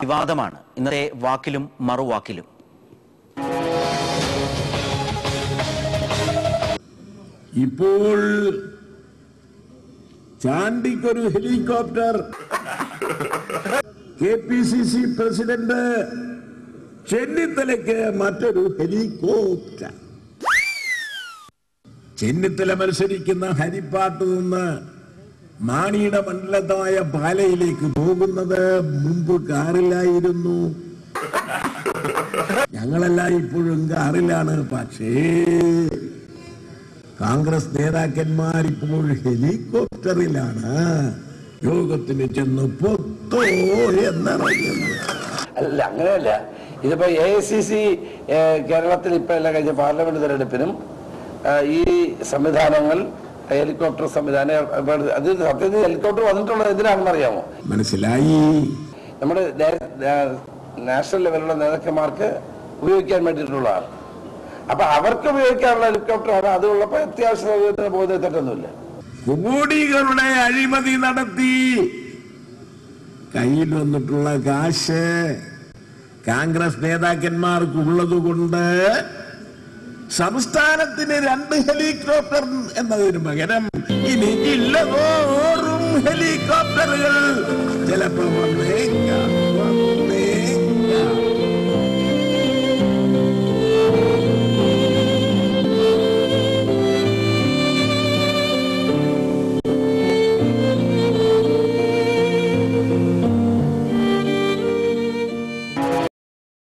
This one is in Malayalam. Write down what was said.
വിവാദമാണ് ഇന്നത്തെ വാക്കിലും മറുവാക്കിലും. ഇപ്പോൾ ചാണ്ടിക്കൊരു ഹെലികോപ്റ്റർ, KPCC പ്രസിഡന്റ് ചെന്നിത്തലയ്ക്ക് മറ്റൊരു ഹെലികോപ്റ്റർ. ചെന്നിത്തല മത്സരിക്കുന്ന ഹരിപ്പാട്ട് നിന്ന് മാണിയുടെ മണ്ഡലമായ പാലയിലേക്ക് പോകുന്നത് മുമ്പ് കാറിലായിരുന്നു. ഞങ്ങളെല്ലാം ഇപ്പോഴും കാറിലാണ്. പക്ഷേ കോൺഗ്രസ് നേതാക്കന്മാർ ഇപ്പോൾ ഹെലികോപ്റ്ററിലാണ് യോഗത്തിന് ചെന്ന് പൊത്തോ എന്നറിയുന്നത്. അല്ല, അങ്ങനെയല്ല. ഇതിപ്പോ AICC കേരളത്തിൽ ഇപ്പൊ എല്ലാം കഴിഞ്ഞ പാർലമെന്റ് തെരഞ്ഞെടുപ്പിനും ഈ സംവിധാനങ്ങൾ, ഹെലികോപ്റ്റർ സംവിധാനം, അത് സത്യത്തിൽ ഹെലികോപ്റ്റർ വന്നിട്ടുള്ളത് എന്തിനാണെന്ന് അറിയാമോ? മനസ്സിലായി. നമ്മുടെ നാഷണൽ ലെവലുള്ള നേതാക്കന്മാർക്ക് ഉപയോഗിക്കാൻ വേണ്ടിയിട്ടുള്ളതാണ്. അപ്പൊ അവർക്ക് ഉപയോഗിക്കാനുള്ള ഹെലികോപ്റ്ററാണ്. അതുള്ളപ്പോ അത്യാവശ്യ സൗകര്യത്തിന് പോകുന്നത് തെറ്റൊന്നുമില്ല. കോടികളുടെ അഴിമതി നടത്തി കയ്യിൽ വന്നിട്ടുള്ള കാശ് കോൺഗ്രസ് നേതാക്കന്മാർക്കുള്ളത് കൊണ്ട് സംസ്ഥാനത്തിന് 2 ഹെലികോപ്റ്റർ എന്നതിന് പകരം ഇനി ജില്ലതോറും ഹെലികോപ്റ്ററുകൾ ചിലപ്പോൾ വന്നേക്കാം.